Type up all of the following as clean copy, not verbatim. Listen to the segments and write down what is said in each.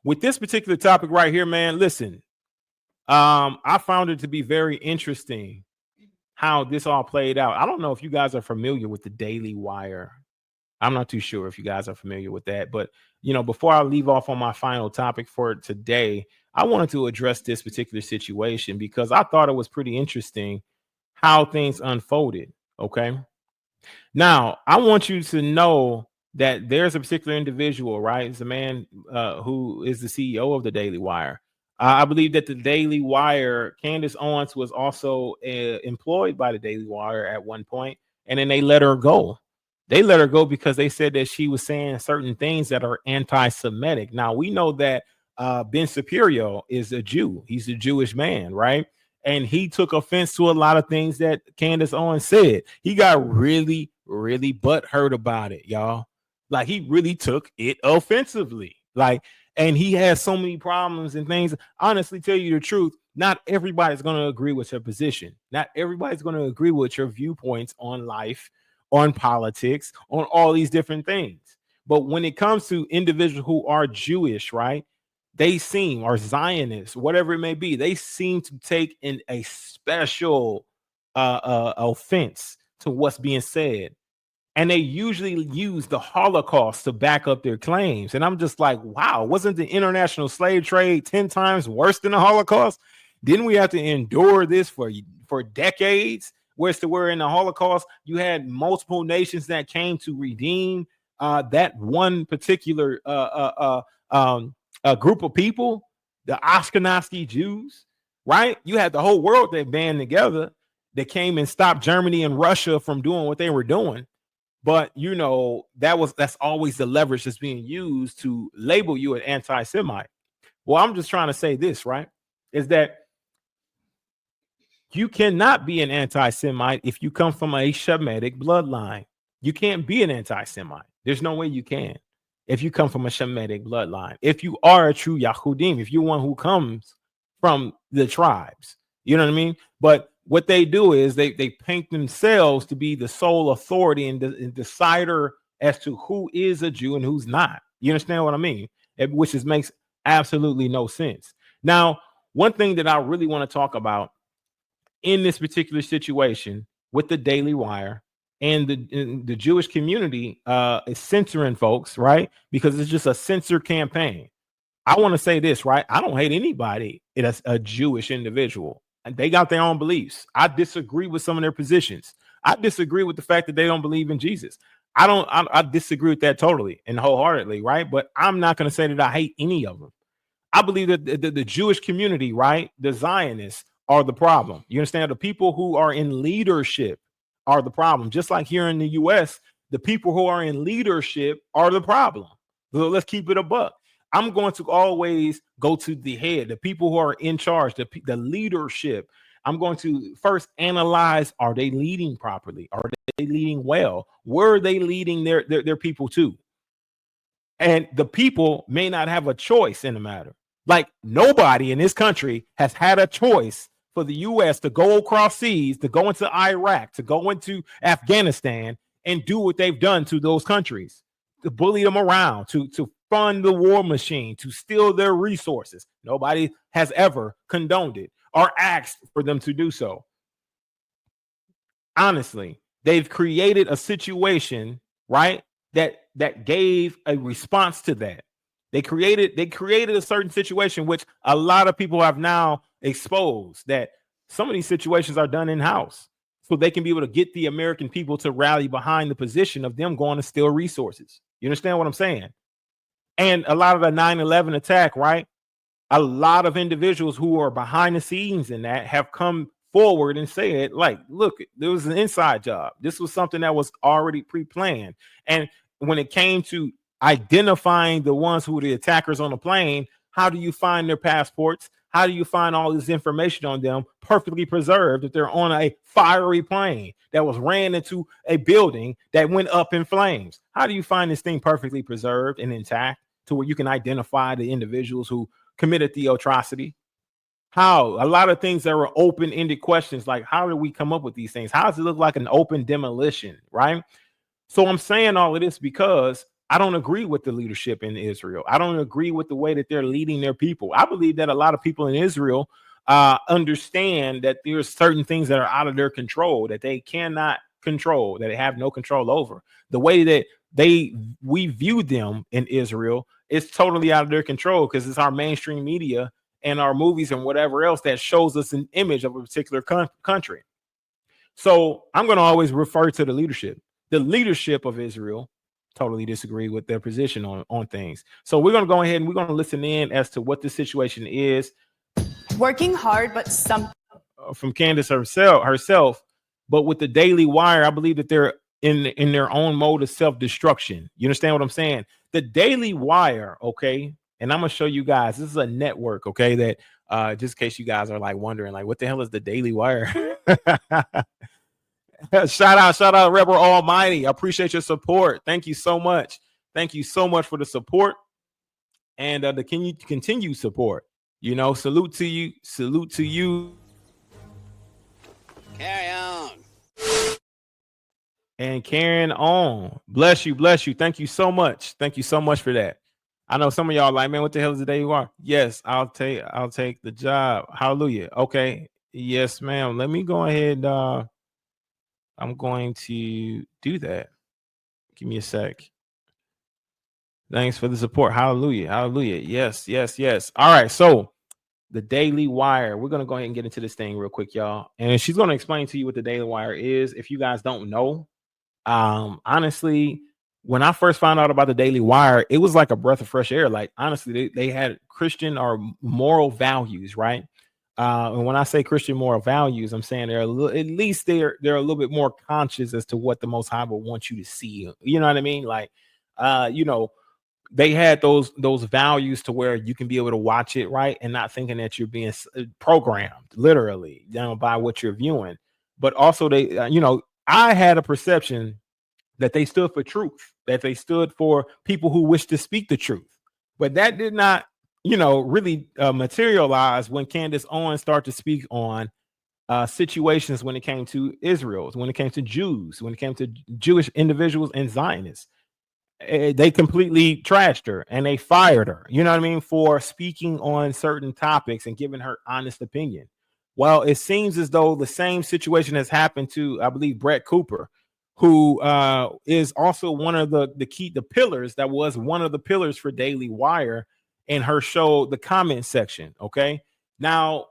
with this particular topic right here, man, listen, I found it to be very interesting how this all played out. I don't know if you guys are familiar with the Daily Wire. I'm not too sure if you guys are familiar with that, but before I leave off on my final topic for today, I wanted to address this particular situation because I thought it was pretty interesting how things unfolded. Okay. Now, I want you to know that there's a particular individual, right? It's a man who is the CEO of the Daily Wire. I believe that the Daily Wire, Candace Owens was also employed by the Daily Wire at one point, and then they let her go. They let her go because they said that she was saying certain things that are anti-Semitic. Now, we know that Ben Superior is a Jew. He's a Jewish man, right? And he took offense to a lot of things that Candace Owens said. He got really, really butthurt about it, y'all. Like, he really took it offensively. Like, and he has so many problems and things. Honestly, tell you the truth, not everybody's going to agree with your position. Not everybody's going to agree with your viewpoints on life, on politics, on all these different things. But when it comes to individuals who are Jewish, right? They seem, or Zionists, whatever it may be, they seem to take in a special offense to what's being said. And they usually use the Holocaust to back up their claims. And I'm just like, wow, wasn't the international slave trade 10 times worse than the Holocaust? Didn't we have to endure this for decades? Whereas to where in the Holocaust, you had multiple nations that came to redeem that one particular a group of people, the Ashkenazi Jews, right? You had the whole world that band together that came and stopped Germany and Russia from doing what they were doing. But that's always the leverage that's being used to label you an anti-Semite. Well, I'm just trying to say this, right? Is that you cannot be an anti-Semite if you come from a Shemitic bloodline. You can't be an anti-Semite. There's no way you can. If you come from a Shemitic bloodline, if you are a true Yahudim, if you're one who comes from the tribes, you know what I mean? But what they do is they paint themselves to be the sole authority and decider as to who is a Jew and who's not. You understand what I mean? Which makes absolutely no sense. Now, one thing that I really want to talk about in this particular situation with the Daily Wire and the Jewish community is censoring folks, right? Because it's just a censor campaign. I want to say this, right? I don't hate anybody that's a Jewish individual. And they got their own beliefs. I disagree with some of their positions. I disagree with the fact that they don't believe in Jesus. I disagree with that totally and wholeheartedly, right? But I'm not going to say that I hate any of them. I believe that the Jewish community, right? The Zionists are the problem. You understand? The people who are in leadership are the problem. Just like here in the U.S., the people who are in leadership are the problem. So let's keep it a buck. I'm going to always go to the head, the people who are in charge, the leadership. I'm going to first analyze, are they leading properly? Are they leading well? Where are they leading their people to? And the people may not have a choice in the matter. Like, nobody in this country has had a choice for the U.S. to go across seas, to go into Iraq, to go into Afghanistan and do what they've done to those countries, to bully them around, to fund the war machine, to steal their resources. Nobody has ever condoned it or asked for them to do so. Honestly, they've created a situation, right, that gave a response to that. They created a certain situation which a lot of people have now exposed, that some of these situations are done in-house so they can be able to get the American people to rally behind the position of them going to steal resources. You understand what I'm saying? And a lot of the 9/11 attack, right? A lot of individuals who are behind the scenes in that have come forward and said, like, look, there was an inside job. This was something that was already pre-planned. And when it came to identifying the ones who were the attackers on the plane, how do you find their passports? How do you find all this information on them perfectly preserved if they're on a fiery plane that was ran into a building that went up in flames? How do you find this thing perfectly preserved and intact to where you can identify the individuals who committed the atrocity? How? A lot of things that were open-ended questions, like, how do we come up with these things? How does it look like an open demolition, right? So I'm saying all of this because I don't agree with the leadership in Israel. I don't agree with the way that they're leading their people. I believe that a lot of people in Israel understand that there's certain things that are out of their control that they cannot control, that they have no control over. The way that we view them in Israel is totally out of their control because it's our mainstream media and our movies and whatever else that shows us an image of a particular country. So I'm going to always refer to the leadership. The leadership of Israel totally disagree with their position on things. So we're going to go ahead and we're going to listen in as to what the situation is. Working hard, but some from Candace herself, but with the Daily Wire, I believe that they're in their own mode of self-destruction. You understand what I'm saying? The Daily Wire, okay, and I'm gonna show you guys. This is a network, okay, that just in case you guys are like wondering, like, what the hell is the Daily Wire? shout out, Rebel Almighty. I appreciate your support. Thank you so much. Thank you so much for the support and the continue support. You know, salute to you. Salute to you. Carry on. And carrying on. Bless you. Bless you. Thank you so much. Thank you so much for that. I know some of y'all like, man, what the hell is the Daily Wire? Yes, I'll take the job. Hallelujah. Okay. Yes, ma'am. Let me go ahead. I'm going to do that. Give me a sec. Thanks for the support. Hallelujah. Hallelujah. Yes, yes, yes. All right. So the Daily Wire. We're going to go ahead and get into this thing real quick, y'all. And she's going to explain to you what the Daily Wire is. If you guys don't know, honestly, when I first found out about the Daily Wire, it was like a breath of fresh air. Like, honestly, they had Christian or moral values, right? And when I say Christian moral values, I'm saying they're at least they're a little bit more conscious as to what the Most High will want you to see. You know what I mean? Like, you know, they had those values to where you can be able to watch it, right, and not thinking that you're being programmed literally, you know, by what you're viewing. But also they, you know, I had a perception that they stood for truth, that they stood for people who wish to speak the truth. But that did not, you know, really materialize when Candace Owens started to speak on situations when it came to Israel, when it came to Jews, when it came to Jewish individuals and Zionists. They completely trashed her and they fired her, you know what I mean, for speaking on certain topics and giving her honest opinion. Well, it seems as though the same situation has happened to, I believe, Brett Cooper, who is also one of the pillars, that was one of the pillars for Daily Wire in her show, The Comment Section. Okay. Now,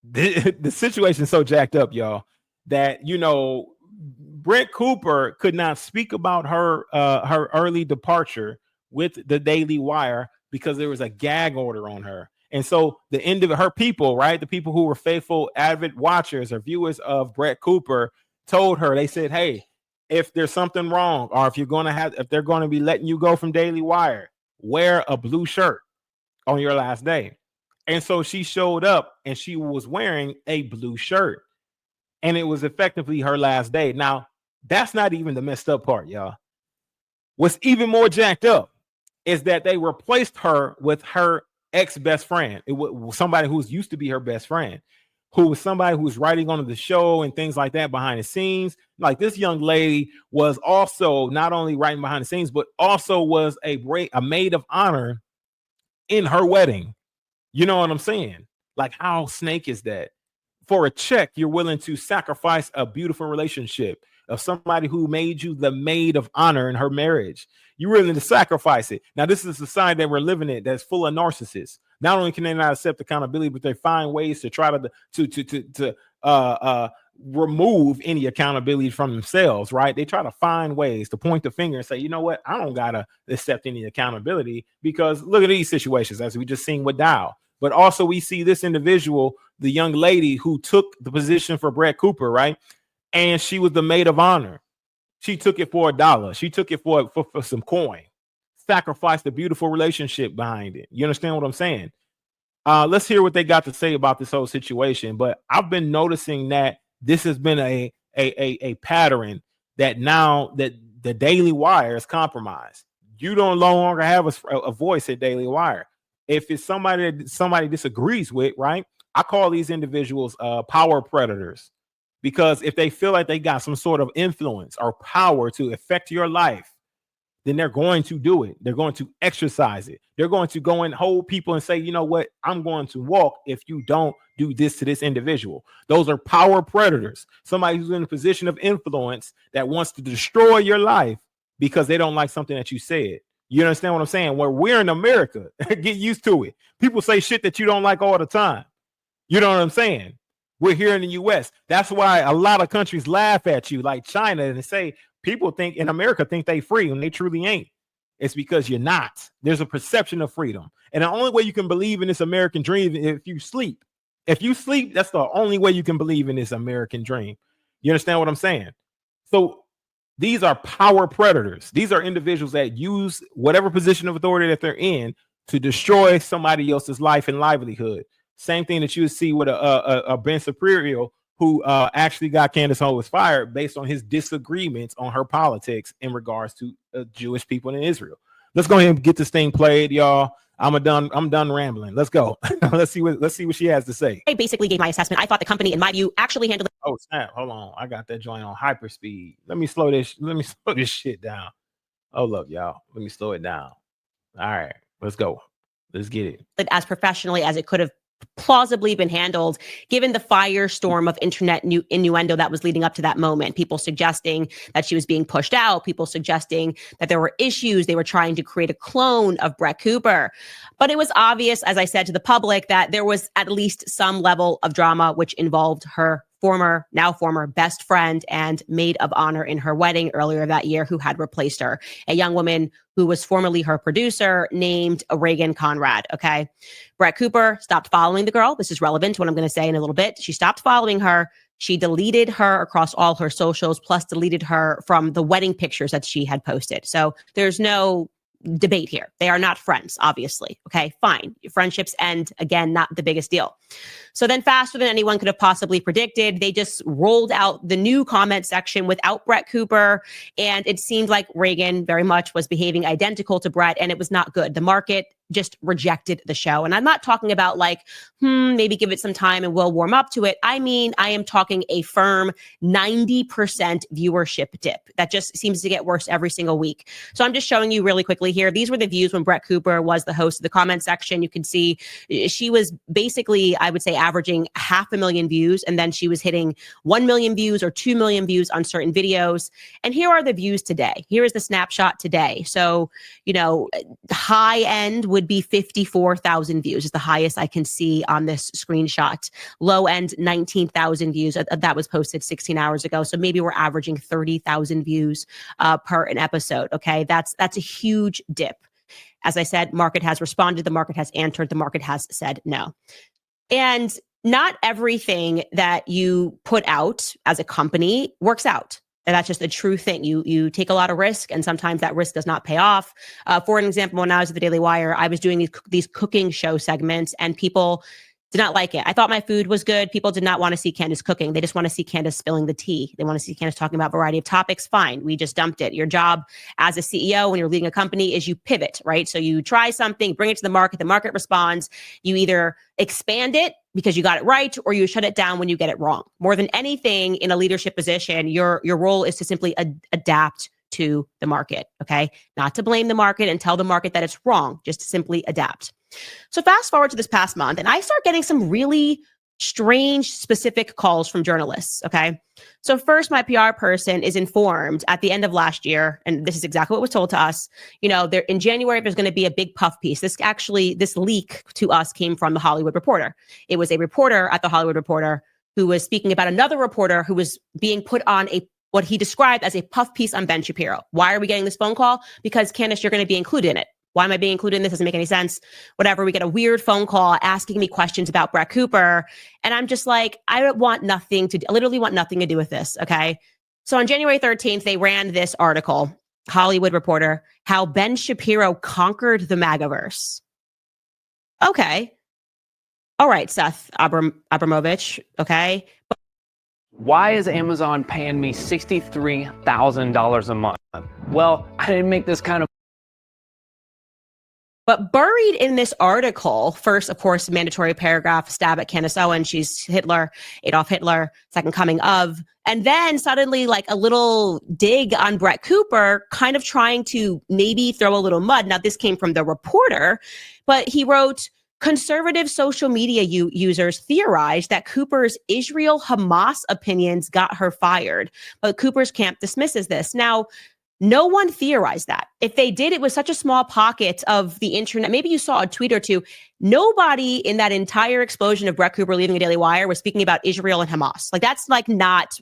the situation's so jacked up, y'all, that, you know, Brett Cooper could not speak about her early departure with the Daily Wire because there was a gag order on her. And so the end of her people, right, the people who were faithful, avid watchers or viewers of Brett Cooper told her, they said, hey, if there's something wrong, or if they're going to be letting you go from Daily Wire, wear a blue shirt on your last day. And so she showed up and she was wearing a blue shirt. And it was effectively her last day. Now, that's not even the messed up part, y'all. What's even more jacked up is that they replaced her with her ex-best friend. It was somebody who's used to be her best friend, who was somebody who was writing on the show and things like that behind the scenes. Like, this young lady was also not only writing behind the scenes, but also was a maid of honor in her wedding. You know what I'm saying? Like, how snake is that? For a check, you're willing to sacrifice a beautiful relationship of somebody who made you the maid of honor in her marriage. You're willing to sacrifice it. Now, this is a society that we're living in that's full of narcissists. Not only can they not accept accountability, but they find ways to try to remove any accountability from themselves, right? They try to find ways to point the finger and say, you know what? I don't gotta accept any accountability because look at these situations, as we just seen with Dow. But also we see this individual, the young lady who took the position for Brett Cooper, right? And she was the maid of honor. She took it for $1. She took it for some coin, sacrificed a beautiful relationship behind it. You understand what I'm saying? Let's hear what they got to say about this whole situation. But I've been noticing that this has been a pattern, that now that the Daily Wire is compromised. You don't no longer have a voice at Daily Wire. If it's somebody that somebody disagrees with, right? I call these individuals power predators, because if they feel like they got some sort of influence or power to affect your life, then they're going to do it. They're going to exercise it. They're going to go and hold people and say, you know what, I'm going to walk if you don't do this to this individual. Those are power predators. Somebody who's in a position of influence that wants to destroy your life because they don't like something that you said. You understand what I'm saying? Where we're in America, get used to it. People say shit that you don't like all the time. You know what I'm saying? We're here in the US. That's why a lot of countries laugh at you, like China, and say people think in America think they free when they truly ain't. It's because you're not. There's a perception of freedom. And the only way you can believe in this American dream is if you sleep. If you sleep, that's the only way you can believe in this American dream. You understand what I'm saying? So these are power predators. These are individuals that use whatever position of authority that they're in to destroy somebody else's life and livelihood. Same thing that you would see with a Ben Superior who actually got Candace Owens fired based on his disagreements on her politics in regards to Jewish people in Israel. Let's go ahead and get this thing played, y'all. I'm done rambling. Let's go. let's see what she has to say. I basically gave my assessment. I thought the company, in my view, actually handled it. Oh snap! Hold on, I got that joint on hyper speed. Let me slow this shit down. Hold up, y'all. Let me slow it down. All right, let's go. Let's get it. As professionally as it could have plausibly been handled, given the firestorm of internet innuendo that was leading up to that moment. People suggesting that she was being pushed out, people suggesting that there were issues. They were trying to create a clone of Brett Cooper. But it was obvious, as I said to the public, that there was at least some level of drama which involved her now former best friend and maid of honor in her wedding earlier that year, who had replaced her, a young woman who was formerly her producer named Reagan Conrad. Okay. Brett Cooper stopped following the girl. This is relevant to what I'm going to say in a little bit. She stopped following her. She deleted her across all her socials, plus deleted her from the wedding pictures that she had posted. So there's no debate here. They are not friends, obviously. Okay, fine. Friendships end, again, not the biggest deal. So then, faster than anyone could have possibly predicted, they just rolled out the new comment section without Brett Cooper. And it seemed like Reagan very much was behaving identical to Brett, and it was not good. The market just rejected the show. And I'm not talking about like, maybe give it some time and we'll warm up to it. I mean, I am talking a firm 90% viewership dip that just seems to get worse every single week. So I'm just showing you really quickly here. These were the views when Brett Cooper was the host of the comment section. You can see she was basically, I would say, averaging 500,000 views. And then she was hitting 1 million views or 2 million views on certain videos. And here are the views today. Here is the snapshot today. So, high end would be 54,000 views is the highest I can see on this screenshot. Low end, 19,000 views. That was posted 16 hours ago. So maybe we're averaging 30,000 views per an episode. Okay, that's a huge dip. As I said, market has responded. The market has answered. The market has said no. And not everything that you put out as a company works out. And that's just a true thing. You take a lot of risk, and sometimes that risk does not pay off. For an example, when I was at the Daily Wire, I was doing these cooking show segments, and people did not like it. I thought my food was good. People did not want to see Candace cooking. They just want to see Candace spilling the tea. They want to see Candace talking about a variety of topics. Fine. We just dumped it. Your job as a CEO when you're leading a company is you pivot, right? So you try something, bring it to the market responds. You either expand it because you got it right, or you shut it down when you get it wrong. More than anything in a leadership position, your role is to simply adapt to the market, okay? Not to blame the market and tell the market that it's wrong, just to simply adapt. So fast forward to this past month, and I start getting some really strange, specific calls from journalists, okay? So first, my PR person is informed at the end of last year, and this is exactly what was told to us, there in January, there's going to be a big puff piece. This leak to us came from The Hollywood Reporter. It was a reporter at The Hollywood Reporter who was speaking about another reporter who was being put on what he described as a puff piece on Ben Shapiro. Why are we getting this phone call? Because Candace, you're going to be included in it. Why am I being included in this? Doesn't make any sense. Whatever. We get a weird phone call asking me questions about Brett Cooper. And I'm just like, I literally want nothing to do with this. Okay. So on January 13th, they ran this article, Hollywood Reporter, how Ben Shapiro conquered the MAGAverse. Okay. All right, Seth Abramovich. Okay. Why is Amazon paying me $63,000 a month? Well, I didn't make this kind of But buried in this article, first, of course, mandatory paragraph, stab at Candace Owens. She's Hitler, Adolf Hitler, second coming of. And then suddenly like a little dig on Brett Cooper, kind of trying to maybe throw a little mud. Now, this came from the Reporter, but he wrote, conservative social media users theorized that Cooper's Israel-Hamas opinions got her fired. But Cooper's camp dismisses this. Now, no one theorized that. If they did, it was such a small pocket of the internet. Maybe you saw a tweet or two. Nobody in that entire explosion of Brett Cooper leaving the Daily Wire was speaking about Israel and Hamas. Like that's like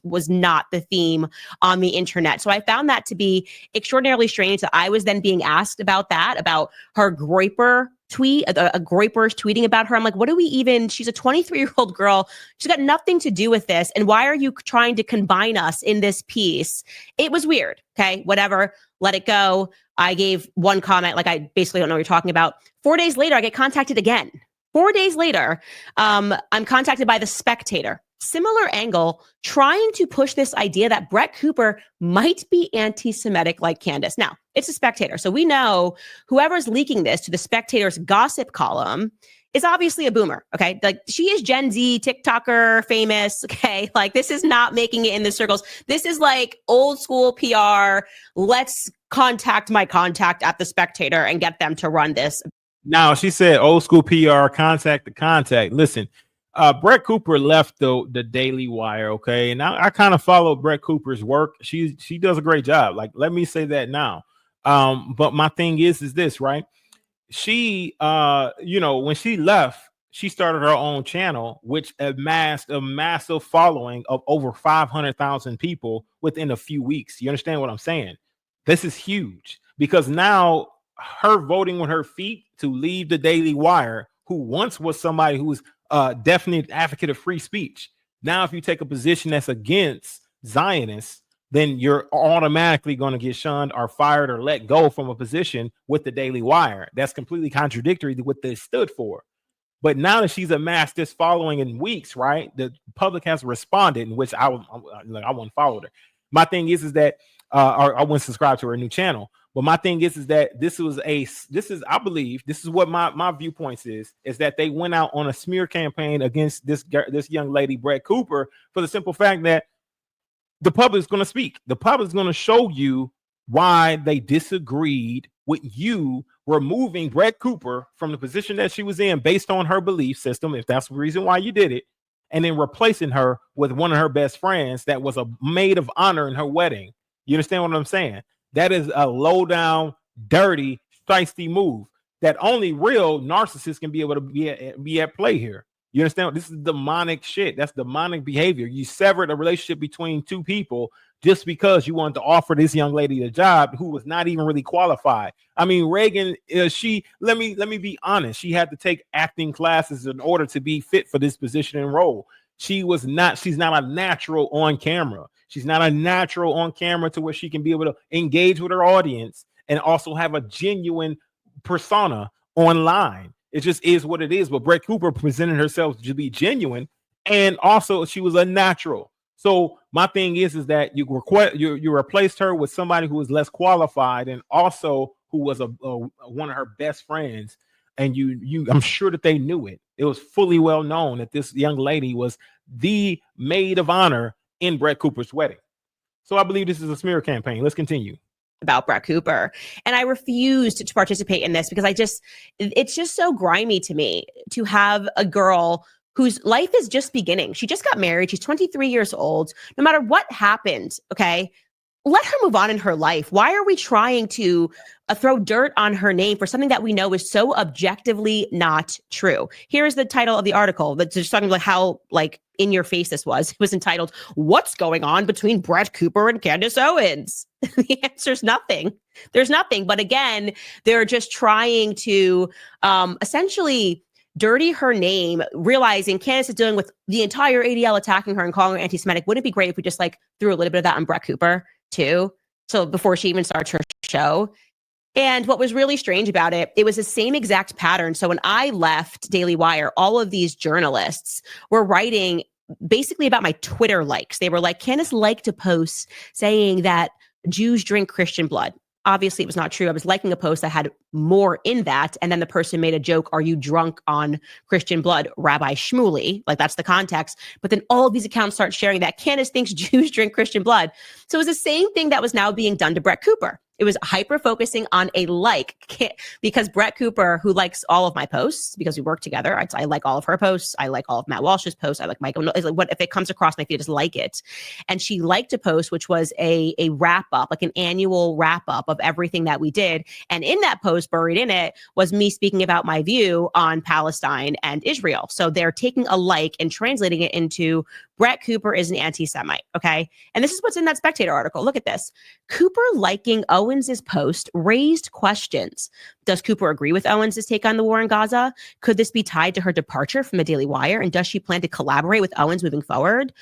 was not the theme on the internet. So I found that to be extraordinarily strange that I was then being asked about that, about her Groyper tweet, a Groyper's tweeting about her. I'm like, what do we even, she's a 23-year-old girl. She's got nothing to do with this. And why are you trying to combine us in this piece? It was weird. Okay, whatever, let it go. I gave one comment, like I basically don't know what you're talking about. 4 days later, I get contacted again. 4 days later, I'm contacted by The Spectator. Similar angle, trying to push this idea that Brett Cooper might be anti-Semitic like Candace. Now, it's a Spectator, so we know whoever's leaking this to the Spectator's gossip column is obviously a boomer, okay? Like, she is Gen Z, TikToker, famous, okay? Like, this is not making it in the circles. This is like old school PR. Let's contact my contact at The Spectator and get them to run this. Now, she said old school PR, contact the contact. Listen, Brett Cooper left the Daily Wire, okay? And I kind of follow Brett Cooper's work. She does a great job. Like, let me say that now. But my thing is this, right? She, when she left, she started her own channel, which amassed a massive following of over 500,000 people within a few weeks. You understand what I'm saying? This is huge because now her voting with her feet to leave the Daily Wire, who once was somebody who was definitely an advocate of free speech. Now, if you take a position that's against Zionists, then you're automatically going to get shunned or fired or let go from a position with the Daily Wire. That's completely contradictory to what they stood for. But now that she's amassed this following in weeks, right? The public has responded, in which I won't follow her. My thing is that or I wouldn't subscribe to her new channel. But my thing is that I believe this is what my viewpoints is that they went out on a smear campaign against this young lady, Brett Cooper, for the simple fact that the public is going to speak. The public is going to show you why they disagreed with you removing Brett Cooper from the position that she was in based on her belief system, if that's the reason why you did it, and then replacing her with one of her best friends that was a maid of honor in her wedding. You understand what I'm saying? That is a low down, dirty, feisty move that only real narcissists can be able to be at play here. You understand? This is demonic shit. That's demonic behavior. You severed a relationship between two people just because you wanted to offer this young lady a job who was not even really qualified. I mean, Reagan, let me be honest. She had to take acting classes in order to be fit for this position and role. She's not a natural on camera. She's not a natural on camera to where she can be able to engage with her audience and also have a genuine persona online. It just is what it is. But Brett Cooper presented herself to be genuine, and also she was a natural. So my thing is that you replaced her with somebody who was less qualified and also who was one of her best friends. And I'm sure that they knew it. It was fully well known that this young lady was the maid of honor in Brett Cooper's wedding. So I believe this is a smear campaign. Let's continue. About Brett Cooper. And I refused to participate in this because it's just so grimy to me to have a girl whose life is just beginning. She just got married. She's 23 years old. No matter what happened, okay, let her move on in her life. Why are we trying to throw dirt on her name for something that we know is so objectively not true? Here's the title of the article that's just talking about how in your face this was. It was entitled, "What's Going On Between Brett Cooper and Candace Owens?" The answer's nothing. There's nothing. But again, they're just trying to essentially dirty her name, realizing Candace is dealing with the entire ADL attacking her and calling her anti-Semitic. Wouldn't it be great if we just threw a little bit of that on Brett Cooper too? So before she even starts her show. And what was really strange about it, it was the same exact pattern. So when I left Daily Wire, all of these journalists were writing basically about my Twitter likes. They were like, Candace liked to post saying that Jews drink Christian blood. obviously it was not true. I was liking a post that had more in that. And then the person made a joke, are you drunk on Christian blood, Rabbi Shmuley? Like that's the context. But then all of these accounts start sharing that Candace thinks Jews drink Christian blood. So it was the same thing that was now being done to Brett Cooper. It was hyper focusing on a like, because Brett Cooper, who likes all of my posts because we work together, I like all of her posts. I like all of Matt Walsh's posts. I like Michael. Like, what if it comes across my feed, just like it. And she liked a post, which was a wrap up, like an annual wrap up of everything that we did. And in that post, buried in it, was me speaking about my view on Palestine and Israel. So they're taking a like and translating it into Brett Cooper is an anti-Semite. Okay. And this is what's in that Spectator article. Look at this. Cooper liking Owens's post raised questions. Does Cooper agree with Owens's take on the war in Gaza? Could this be tied to her departure from the Daily Wire? And does she plan to collaborate with Owens moving forward?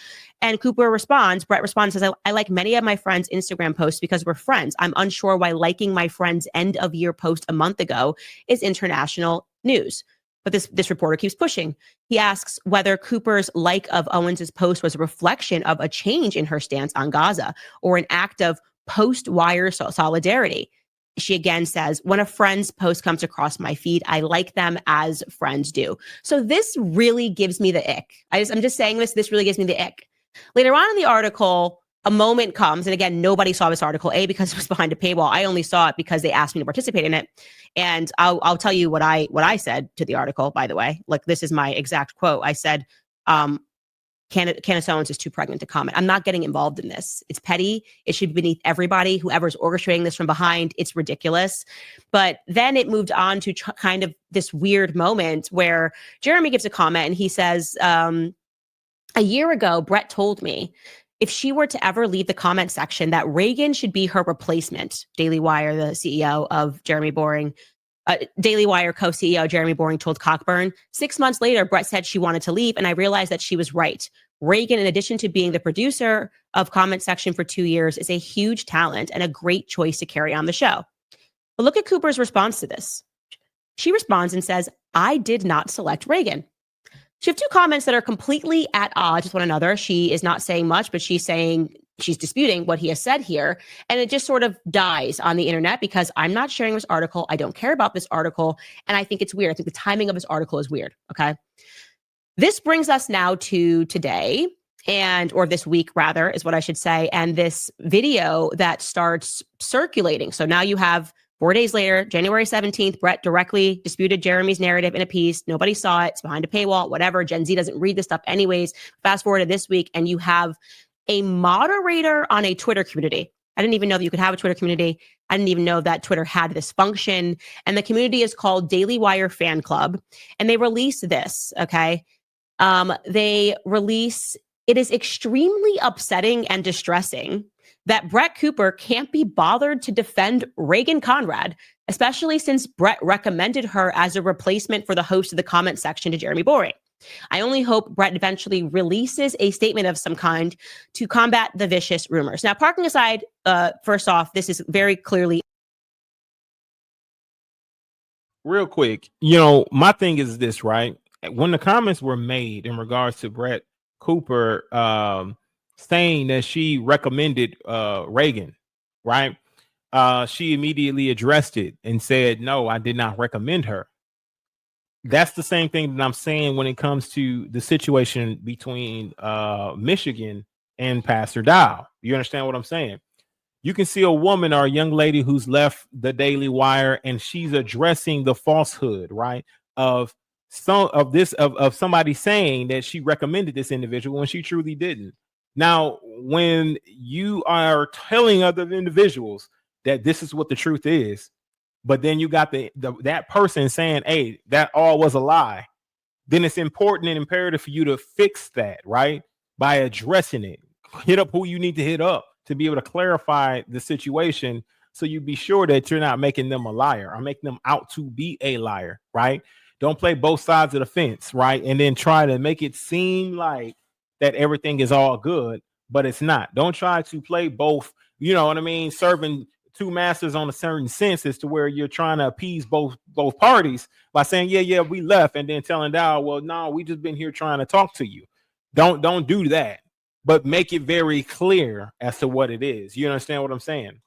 And Brett responds, says, I like many of my friends' Instagram posts because we're friends. I'm unsure why liking my friend's end of year post a month ago is international news. But this reporter keeps pushing. He asks whether Cooper's like of Owens's post was a reflection of a change in her stance on Gaza or an act of post-wire solidarity. She again says, when a friend's post comes across my feed, I like them as friends do. So this really gives me the ick. I'm just saying this really gives me the ick. Later on in the article, a moment comes, and again, nobody saw this article, because it was behind a paywall. I only saw it because they asked me to participate in it. And I'll tell you what I said to the article, by the way. Like, this is my exact quote. I said, Candace Owens is too pregnant to comment. I'm not getting involved in this. It's petty. It should be beneath everybody. Whoever's orchestrating this from behind, it's ridiculous. But then it moved on to kind of this weird moment where Jeremy gives a comment and he says, a year ago, Brett told me if she were to ever leave the comment section that Reagan should be her replacement. Daily Wire, the CEO of Jeremy Boring, Daily Wire co-CEO Jeremy Boring told Cockburn. 6 months later, Brett said she wanted to leave, and I realized that she was right. Reagan, in addition to being the producer of Comment Section for 2 years, is a huge talent and a great choice to carry on the show. But look at Cooper's response to this. She responds and says, I did not select Reagan. She have two comments that are completely at odds with one another. She is not saying much, but she's disputing what he has said here. And it just sort of dies on the internet because I'm not sharing this article. I don't care about this article. And I think it's weird. I think the timing of this article is weird. Okay. This brings us now to today, or this week rather, is what I should say. And this video that starts circulating. So now you have 4 days later, January 17th, Brett directly disputed Jeremy's narrative in a piece. Nobody saw it. It's behind a paywall, whatever. Gen Z doesn't read this stuff anyways. Fast forward to this week, and you have a moderator on a Twitter community. I didn't even know that you could have a Twitter community. I didn't even know that Twitter had this function. And the community is called Daily Wire Fan Club. And they release this, okay? It is extremely upsetting and distressing that Brett Cooper can't be bothered to defend Reagan Conrad, especially since Brett recommended her as a replacement for the host of the comment section to Jeremy Boring. I only hope Brett eventually releases a statement of some kind to combat the vicious rumors. Now, parking aside, first off, this is very clearly. Real quick, my thing is this, right? When the comments were made in regards to Brett Cooper saying that she recommended Reagan, right? She immediately addressed it and said, no, I did not recommend her. That's the same thing that I'm saying when it comes to the situation between Michigan and Pastor Dow. You understand what I'm saying? You can see a woman or a young lady who's left the Daily Wire and she's addressing the falsehood, right? Of somebody saying that she recommended this individual when she truly didn't. Now, when you are telling other individuals that this is what the truth is, but then you got that person saying, hey, that all was a lie, then it's important and imperative for you to fix that, right? By addressing it. Hit up who you need to hit up to be able to clarify the situation, so you be sure that you're not making them a liar or making them out to be a liar, right? Don't play both sides of the fence, right? And then try to make it seem like that everything is all good, but it's not. Don't try to play both, you know what I mean? Serving two masters on a certain sense as to where you're trying to appease both parties by saying, yeah, we left, and then telling Dow, well, no, we just been here trying to talk to you. Don't do that, but make it very clear as to what it is. You understand what I'm saying?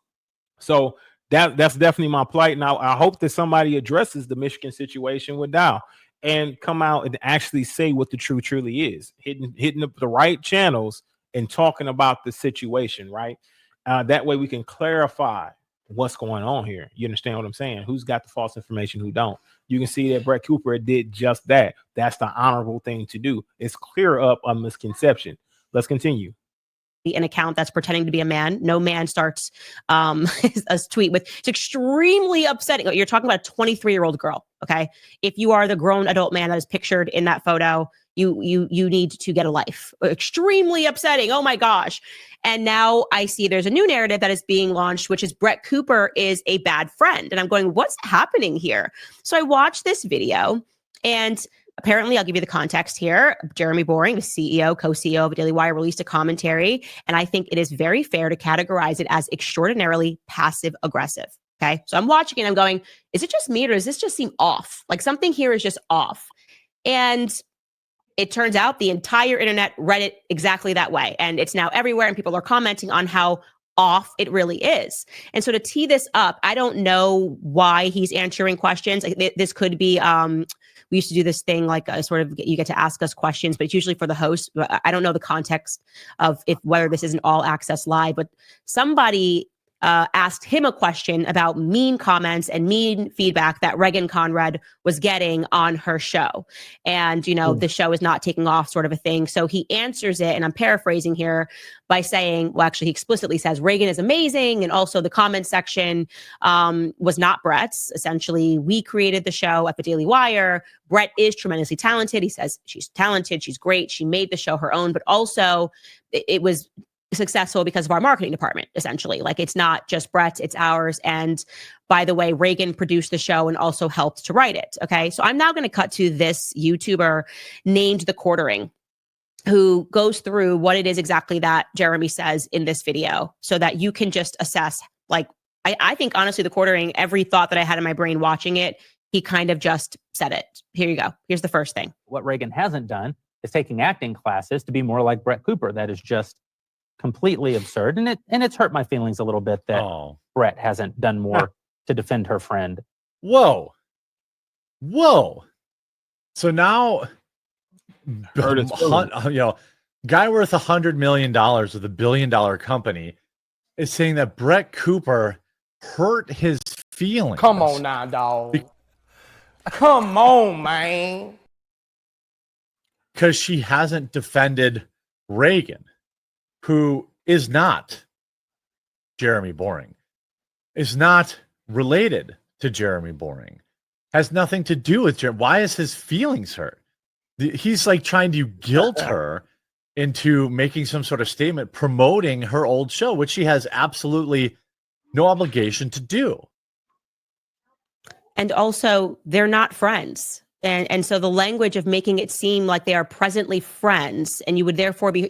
So that's definitely my plight. Now I hope that somebody addresses the Michigan situation with Dow and come out and actually say what the truth truly is, hitting up the right channels and talking about the situation, right? That way we can clarify what's going on here. You understand what I'm saying? Who's got the false information, who don't? You can see that Brett Cooper did just that. That's the honorable thing to do. It's clear up a misconception. Let's continue. An account that's pretending to be a man. No man starts a tweet with, it's extremely upsetting. You're talking about a 23-year-old girl, okay? If you are the grown adult man that is pictured in that photo, you need to get a life. Extremely upsetting. Oh my gosh. And now I see there's a new narrative that is being launched, which is Brett Cooper is a bad friend. And I'm going, what's happening here? So I watched this video, and apparently, I'll give you the context here. Jeremy Boring, the CEO, co-CEO of Daily Wire, released a commentary, and I think it is very fair to categorize it as extraordinarily passive-aggressive. Okay, so I'm watching and I'm going, is it just me, or does this just seem off? Like something here is just off. And it turns out the entire internet read it exactly that way, and it's now everywhere, and people are commenting on how off it really is. And so to tee this up, I don't know why he's answering questions. This could be we used to do this thing like sort of you get to ask us questions, but it's usually for the host. I don't know the context of whether this is an all access live, but somebody asked him a question about mean comments and mean feedback that Reagan Conrad was getting on her show. And, you know, the show is not taking off, sort of a thing. So he answers it, and I'm paraphrasing here, by saying, well, actually, he explicitly says Reagan is amazing. And also the comment section was not Brett's. Essentially, we created the show at the Daily Wire. Brett is tremendously talented. He says she's talented. She's great. She made the show her own, but also it was successful because of our marketing department, essentially. Like, it's not just Brett's, it's ours. And by the way, Reagan produced the show and also helped to write it. Okay. So I'm now going to cut to this YouTuber named The Quartering, who goes through what it is exactly that Jeremy says in this video so that you can just assess. Like, I think honestly, The Quartering, every thought that I had in my brain watching it, he kind of just said it. Here you go. Here's the first thing. What Reagan hasn't done is taking acting classes to be more like Brett Cooper. That is just completely absurd. And it's hurt my feelings a little bit that Brett hasn't done more to defend her friend. Whoa. So now, guy worth $100 million with $1 billion company is saying that Brett Cooper hurt his feelings. Come on now, dog. Come on, man. Because she hasn't defended Reagan, who is not Jeremy Boring, is not related to Jeremy Boring, has nothing to do with Jeremy. Why is his feelings hurt? He's like trying to guilt her into making some sort of statement promoting her old show, which she has absolutely no obligation to do. And also, they're not friends. And so the language of making it seem like they are presently friends, and you would therefore be,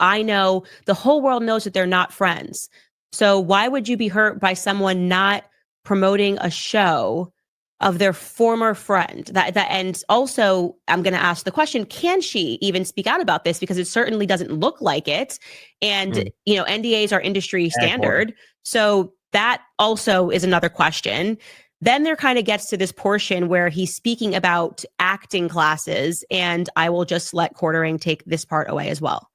I know, the whole world knows that they're not friends. So why would you be hurt by someone not promoting a show of their former friend? And also, I'm going to ask the question, can she even speak out about this? Because it certainly doesn't look like it. And, NDAs are industry standard. So that also is another question. Then there kind of gets to this portion where he's speaking about acting classes, and I will just let Quartering take this part away as well.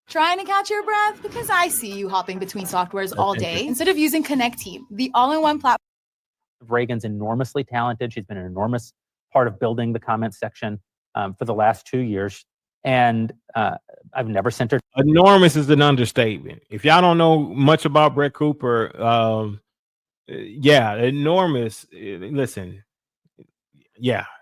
Trying to catch your breath? Because I see you hopping between softwares all day instead of using Connect Team, the all-in-one platform. Reagan's enormously talented. She's been an enormous part of building the comment section for the last 2 years. And I've never sent her. Enormous is an understatement. If y'all don't know much about Brett Cooper, enormous. Listen,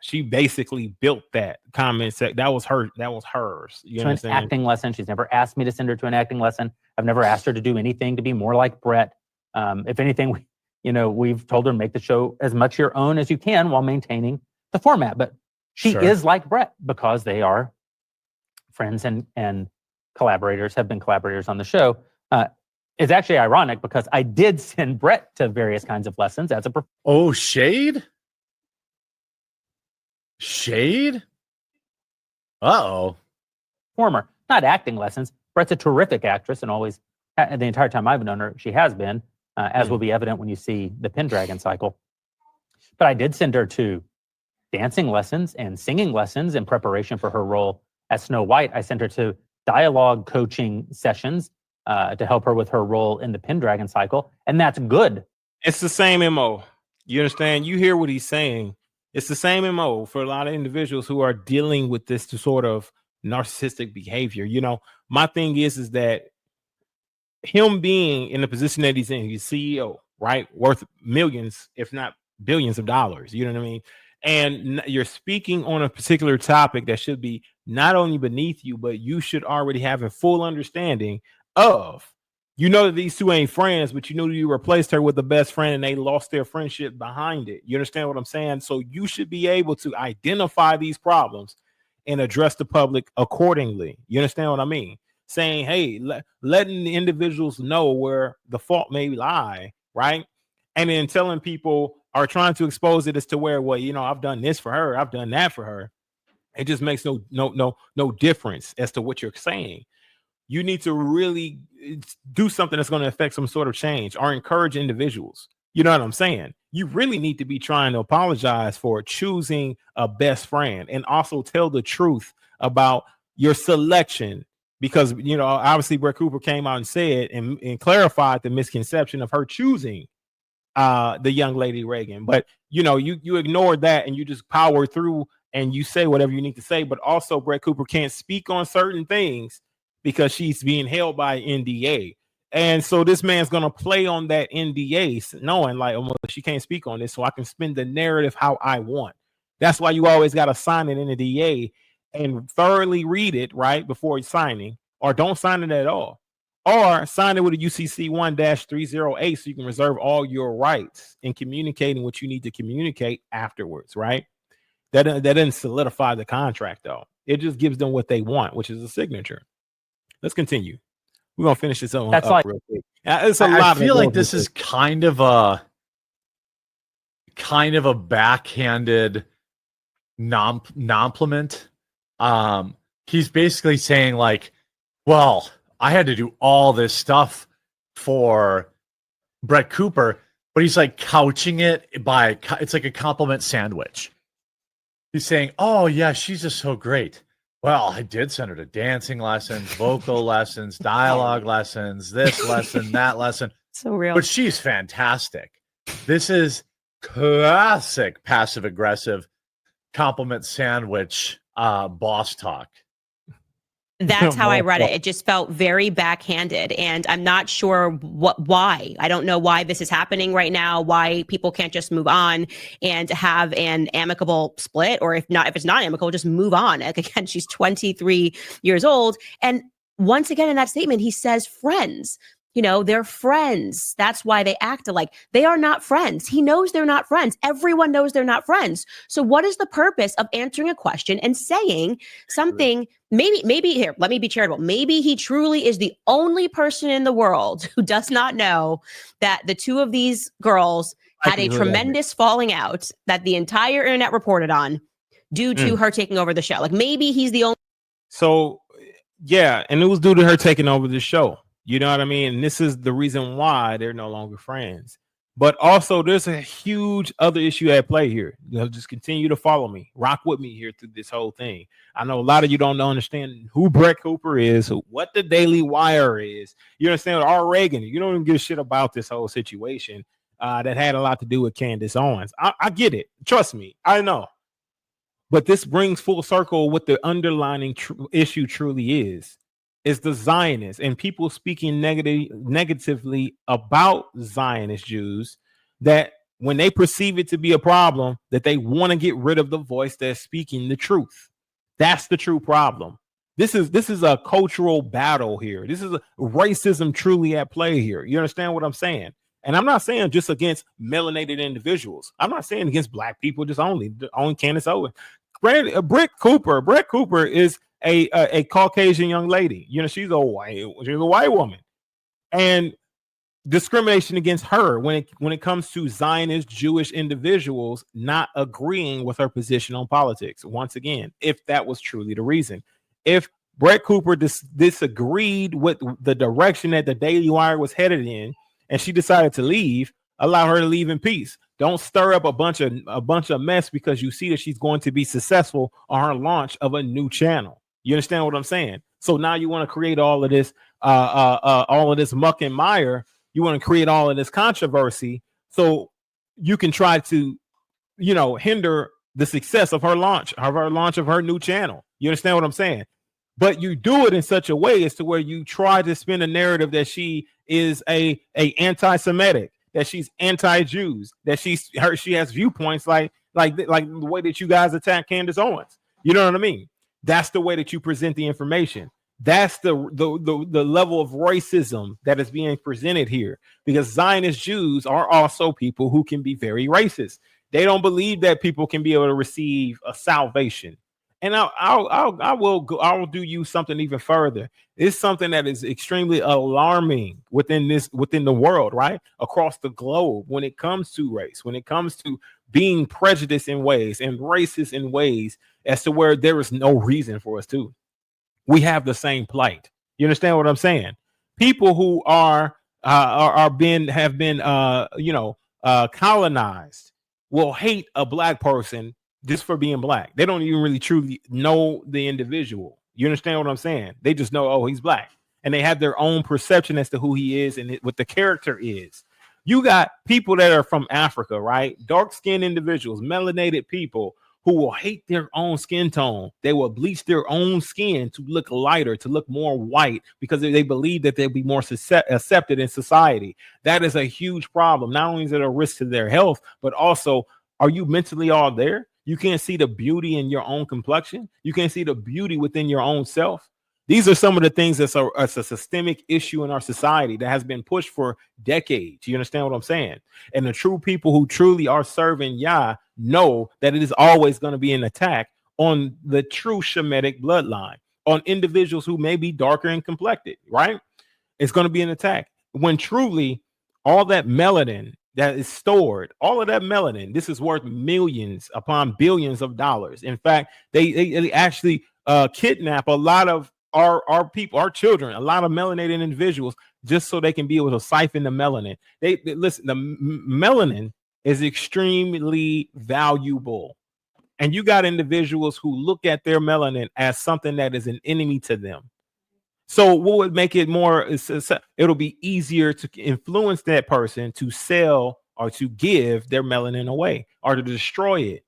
she basically built that comment section. That was hers. You know, an acting lesson. She's never asked me to send her to an acting lesson. I've never asked her to do anything to be more like Brett. If anything, we've told her make the show as much your own as you can while maintaining the format. But she is like Brett because they are friends and collaborators, have been collaborators on the show. It's actually ironic because I did send Brett to various kinds of lessons as a shade? Uh-oh. Performer, not acting lessons. Brett's a terrific actress and always, the entire time I've known her, she has been. as will be evident when you see the Pendragon cycle. But I did send her to dancing lessons and singing lessons in preparation for her role as Snow White. I sent her to dialogue coaching sessions to help her with her role in the Pendragon cycle. And that's good. It's the same MO. You understand? You hear what he's saying. It's the same MO for a lot of individuals who are dealing with this sort of narcissistic behavior. You know, my thing is that him being in the position that he's in, he's CEO, right? Worth millions, if not billions of dollars. You know what I mean? And you're speaking on a particular topic that should be not only beneath you, but you should already have a full understanding of. You know that these two ain't friends, but you knew you replaced her with the best friend and they lost their friendship behind it. You understand what I'm saying? So you should be able to identify these problems and address the public accordingly. You understand what I mean? Saying, hey, letting the individuals know where the fault may lie, right? And then telling people are trying to expose it as to where, well, you know, I've done this for her, I've done that for her. It just makes no difference as to what you're saying. You need to really do something that's going to affect some sort of change or encourage individuals. You know what I'm saying? You really need to be trying to apologize for choosing a best friend and also tell the truth about your selection. Because, you know, obviously Brett Cooper came out and said and clarified the misconception of her choosing the young lady Reagan. But, you know, you ignored that and you just power through and you say whatever you need to say. But also Brett Cooper can't speak on certain things because she's being held by NDA. And so this man's going to play on that NDA knowing like, oh, well, she can't speak on this, so I can spin the narrative how I want. That's why you always got to sign an NDA and thoroughly read it right before signing, or don't sign it at all, or sign it with a UCC 1-308 so you can reserve all your rights in communicating what you need to communicate afterwards, right? That doesn't solidify the contract though. It just gives them what they want, which is a sigture. Let's continue. We're gonna finish this up real quick. It's a lot. I feel like this is kind of a backhanded compliment. He's basically saying like, well, I had to do all this stuff for Brett Cooper, but he's like couching it by it's like a compliment sandwich. He's saying, oh yeah, she's just so great. Well, I did send her to dancing lessons, vocal lessons, dialogue lessons, this lesson, that lesson. So real. But she's fantastic. This is classic passive-aggressive compliment sandwich boss talk. That's how I read it. It just felt very backhanded, and I'm not sure why. I don't know why this is happening right now, why people can't just move on and have an amicable split, or if it's not amicable, just move on. Like, again, she's 23 years old. And once again, in that statement, he says friends. You know, they're friends. That's why they act alike. They are not friends. He knows they're not friends. Everyone knows they're not friends. So what is the purpose of answering a question and saying something? Maybe here, let me be charitable. Maybe he truly is the only person in the world who does not know that the two of these girls had a tremendous falling out that the entire internet reported on due to her taking over the show. Like, maybe he's the only. So, yeah, and it was due to her taking over the show. You know what I mean? And this is the reason why they're no longer friends. But also, there's a huge other issue at play here. You know, just continue to follow me, rock with me here through this whole thing. I know a lot of you don't understand who Brett Cooper is, what the Daily Wire is. You understand R. Reagan. You don't even give a shit about this whole situation that had a lot to do with Candace Owens. I get it. Trust me, I know. But this brings full circle what the underlying issue truly is the Zionists and people speaking negatively about Zionist Jews, that when they perceive it to be a problem, that they want to get rid of the voice that's speaking the truth. That's the true problem. This is a cultural battle here. This is a racism truly at play here. You understand what I'm saying? And I'm not saying just against melanated individuals. I'm not saying against black people just only Candace Owens. Brett Cooper is a Caucasian young lady. You know, she's a white woman, and discrimination against her when it comes to Zionist Jewish individuals not agreeing with her position on politics. Once again, if that was truly the reason, if Brett Cooper disagreed with the direction that the Daily Wire was headed in, and she decided to leave, allow her to leave in peace. Don't stir up a bunch of mess because you see that she's going to be successful on her launch of a new channel. You understand what I'm saying? So now you want to create all of this muck and mire. You want to create all of this controversy so you can try to, hinder the success of her launch of her new channel. You understand what I'm saying? But you do it in such a way as to where you try to spin a narrative that she is a anti-Semitic, that she's anti-Jews, that she has viewpoints like the way that you guys attack Candace Owens. You know what I mean? That's the way that you present the information. That's the level of racism that is being presented here, because Zionist Jews are also people who can be very racist. They don't believe that people can be able to receive a salvation. And I will do you something even further. It's something that is extremely alarming within the world, right? Across the globe, when it comes to race, when it comes to being prejudiced in ways and racist in ways as to where there is no reason for us to. We have the same plight. You understand what I'm saying? People who have been colonized will hate a black person just for being black. They don't even really truly know the individual. You understand what I'm saying? They just know, oh, he's black, and they have their own perception as to who he is and what the character is. You got people that are from Africa, right? Dark-skinned individuals, melanated people who will hate their own skin tone. They will bleach their own skin to look lighter, to look more white, because they believe that they'll be more accepted in society. That is a huge problem. Not only is it a risk to their health, but also, are you mentally all there? You can't see the beauty in your own complexion. You can't see the beauty within your own self. These are some of the things that's a systemic issue in our society that has been pushed for decades. You understand what I'm saying? And the true people who truly are serving Yah know that it is always going to be an attack on the true Shemitic bloodline, on individuals who may be darker and complected, right? It's going to be an attack when truly all that melanin that is stored, all of that melanin, this is worth millions upon billions of dollars. In fact, they actually kidnap a lot of our people, our children, a lot of melanated individuals, just so they can be able to siphon the melanin. They listen, the melanin is extremely valuable. And you got individuals who look at their melanin as something that is an enemy to them. So what would make it more, it'll be easier to influence that person to sell or to give their melanin away or to destroy it,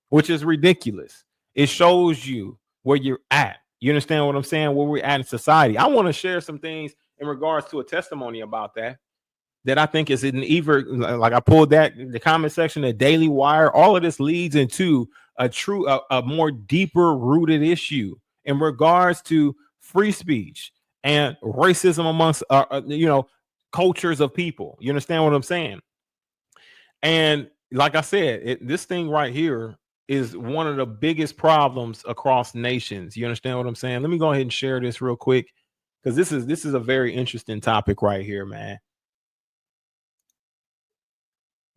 which is ridiculous. It shows you where you're at. You understand what I'm saying? Where we're at in society. I want to share some things in regards to a testimony about that I think is in either, like I pulled that in the comment section, the Daily Wire. All of this leads into a more deeper rooted issue in regards to free speech and racism amongst cultures of people. You understand what I'm saying? And like I said, this thing right here is one of the biggest problems across nations. You understand what I'm saying? Let me go ahead and share this real quick, because this is a very interesting topic right here, man.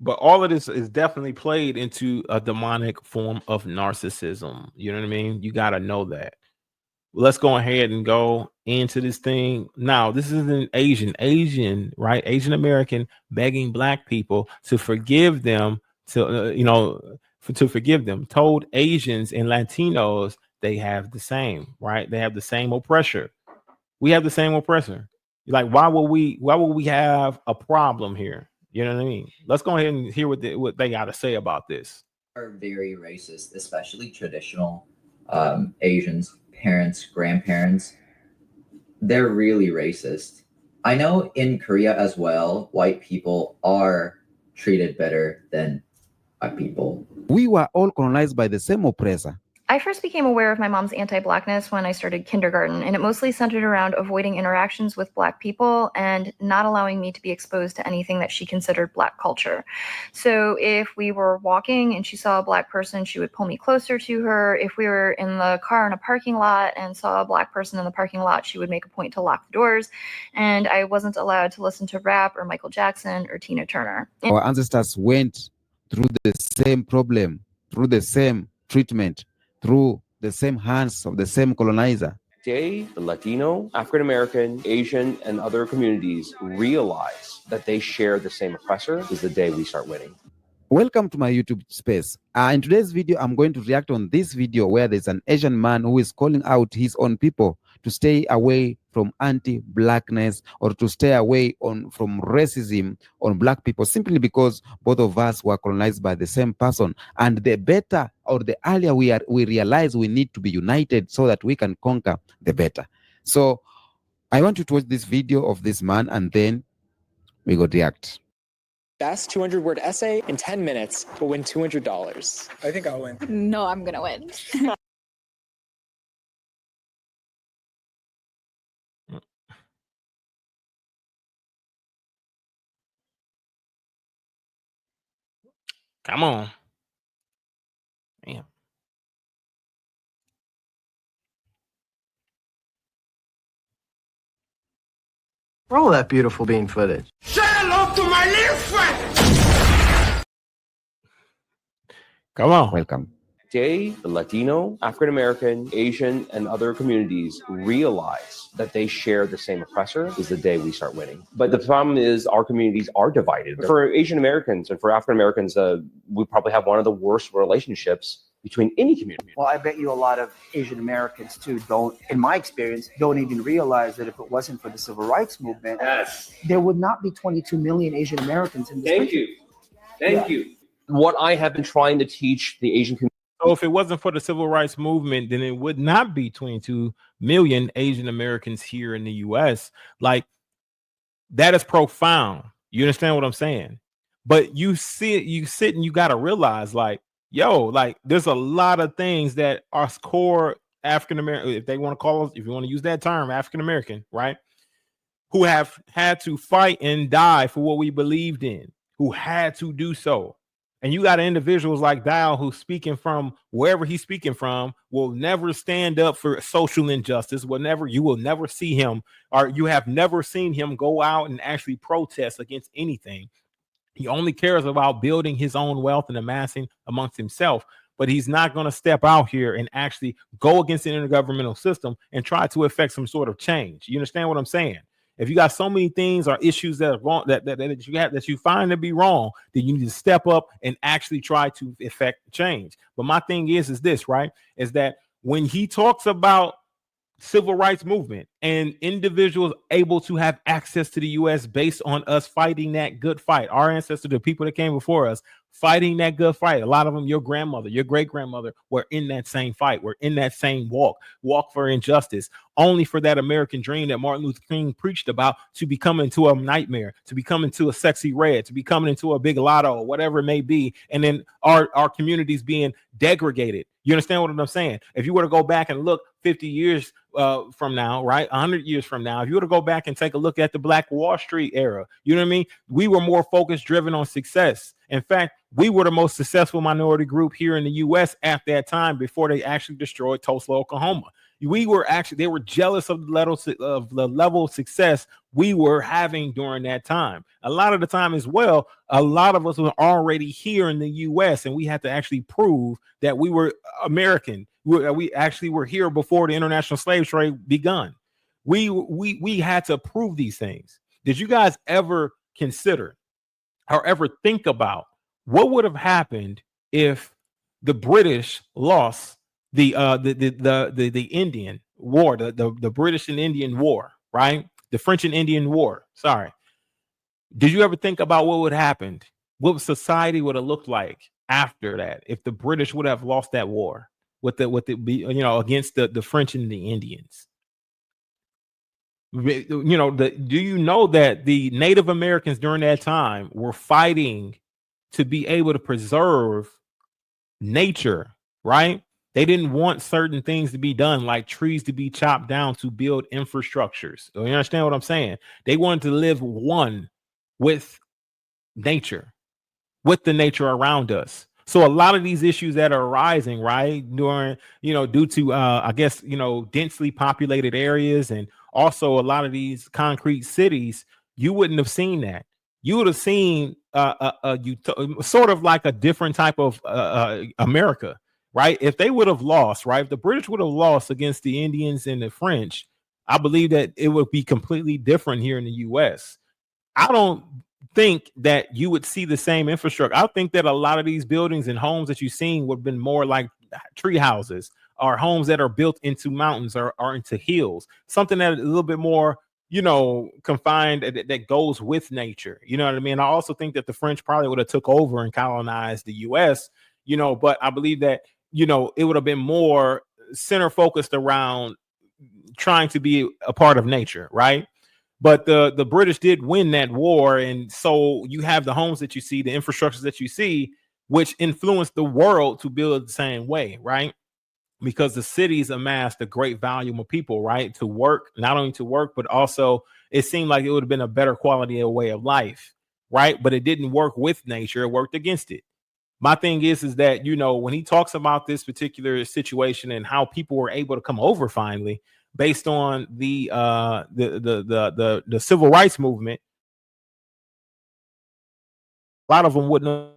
But all of this is definitely played into a demonic form of narcissism. You know what I mean? You got to know that. Let's go ahead and go into this thing. Now, this is an Asian, right? Asian American begging black people to forgive them, to forgive them. Told Asians and Latinos they have the same, right? They have the same oppressor. We have the same oppressor. Like, why will we have a problem here? You know what I mean? Let's go ahead and hear what they got to say about this. Are very racist, especially traditional Asians, parents, grandparents. They're really racist. I know in Korea as well, white people are treated better than black people. We were all colonized by the same oppressor. I first became aware of my mom's anti-Blackness when I started kindergarten, and it mostly centered around avoiding interactions with Black people and not allowing me to be exposed to anything that she considered Black culture. So if we were walking and she saw a Black person, she would pull me closer to her. If we were in the car in a parking lot and saw a Black person in the parking lot, she would make a point to lock the doors, and I wasn't allowed to listen to rap or Michael Jackson or Tina Turner. Our ancestors went through the same problem, through the same treatment, through the same hands of the same colonizer. Day the Latino, African American, Asian, and other communities realize that they share the same oppressor is the day we start winning. Welcome to my YouTube space. In today's video, I'm going to react on this video where there's an Asian man who is calling out his own people to stay away from anti-blackness or to stay away from racism on black people, simply because both of us were colonized by the same person. And the better or the earlier we realize we need to be united so that we can conquer, the better. So I want you to watch this video of this man and then we go react. Best 200-word essay in 10 minutes will win $200. I think I'll win. No, I'm gonna win. Come on. Damn. Roll that beautiful bean footage. Say hello to my little friend. Come on. Welcome. Day the Latino, African American, Asian, and other communities realize that they share the same oppressor is the day we start winning. But the problem is our communities are divided. For Asian Americans and for African Americans, we probably have one of the worst relationships between any community. Well, I bet you a lot of Asian Americans too don't, in my experience, don't even realize that if it wasn't for the civil rights movement, there would not be 22 million Asian Americans in this country. Thank you. What I have been trying to teach the Asian community. So if it wasn't for the civil rights movement, then it would not be 22 million Asian Americans here in the US. Like, that is profound. You understand what I'm saying? But you sit and you got to realize, like, yo, like, there's a lot of things that are core African American, if they want to call us, if you want to use that term, African American, right? Who have had to fight and die for what we believed in, who had to do so. And you got individuals like Dial who's speaking from wherever he's speaking from, will never stand up for social injustice, you will never see him, or you have never seen him go out and actually protest against anything. He only cares about building his own wealth and amassing amongst himself, but he's not going to step out here and actually go against the intergovernmental system and try to affect some sort of change. You understand what I'm saying? If you got so many things or issues that are wrong, that you find to be wrong, then you need to step up and actually try to effect change. But my thing is this, right? Is that when he talks about civil rights movement and individuals able to have access to the US based on us fighting that good fight, our ancestors, the people that came before us, fighting that good fight. A lot of them, your grandmother, your great grandmother, were in that same fight. We're in that same walk for injustice, only for that American dream that Martin Luther King preached about to become into a nightmare, to become into a sexy red, to become into a big lotto, or whatever it may be. And then our communities being degraded. You understand what I'm saying? If you were to go back and look 50 years from now, right, 100 years from now, if you were to go back and take a look at the Black Wall Street era, you know what I mean? We were more focused, driven on success. In fact, we were the most successful minority group here in the US at that time before they actually destroyed Tulsa, Oklahoma. They were jealous of the level of success we were having during that time. A lot of the time as well, a lot of us were already here in the US, and we had to actually prove that we were American. We actually were here before the international slave trade begun. We had to prove these things. Did you guys ever consider or ever think about what would have happened if the British lost the Indian War, the British and Indian War, right? The French and Indian War. Sorry. Did you ever think about what would happen? What society would have looked like after that if the British would have lost that war against the French and the Indians? Do you know that the Native Americans during that time were fighting to be able to preserve nature, right? They didn't want certain things to be done, like trees to be chopped down to build infrastructures. You understand what I'm saying? They wanted to live one with nature, with the nature around us. So a lot of these issues that are arising, right, due to, densely populated areas, and also a lot of these concrete cities, you wouldn't have seen that. You would have seen sort of like a different type of America. right? If they would have lost, right? If the British would have lost against the Indians and the French, I believe that it would be completely different here in the US. I don't think that you would see the same infrastructure. I think that a lot of these buildings and homes that you've seen would have been more like tree houses or homes that are built into mountains or into hills, something that is a little bit more, you know, confined that goes with nature. You know what I mean? I also think that the French probably would have took over and colonized the US, you know, but I believe that, you know, it would have been more center focused around trying to be a part of nature, right? But the British did win that war, and so you have the homes that you see, the infrastructures that you see, which influenced the world to build the same way, right? Because the cities amassed a great volume of people, right, to work, not only to work, but also it seemed like it would have been a better quality of way of life, right? But it didn't work with nature; it worked against it. My thing is that, you know, when he talks about this particular situation and how people were able to come over finally, based on the civil rights movement, a lot of them wouldn't have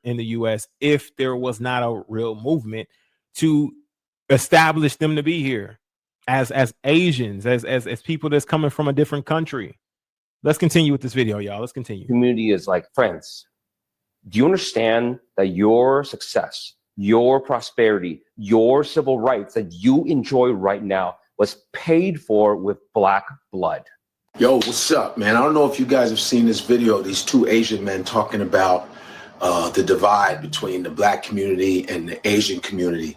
in the US if there was not a real movement to establish them to be here as Asians, as people that's coming from a different country. Let's continue with this video, y'all. Let's continue. Community is like friends. Do you understand that your success, your prosperity, your civil rights that you enjoy right now was paid for with Black blood? Yo, what's up, man? I don't know if you guys have seen this video of these two Asian men talking about the divide between the Black community and the Asian community.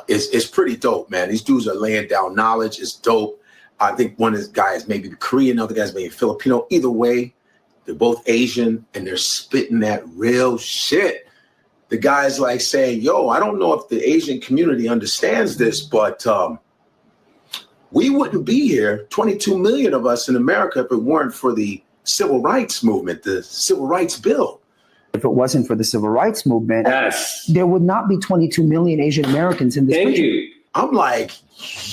It's pretty dope, man. These dudes are laying down knowledge. It's dope. I think one of these guys maybe Korean, other guys maybe Filipino. Either way, they're both Asian and they're spitting that real shit. The guy's like saying, yo, I don't know if the Asian community understands this, but we wouldn't be here, 22 million of us in America, if it weren't for the civil rights movement, the civil rights bill. If it wasn't for the civil rights movement, there would not be 22 million Asian Americans in this country. I'm like,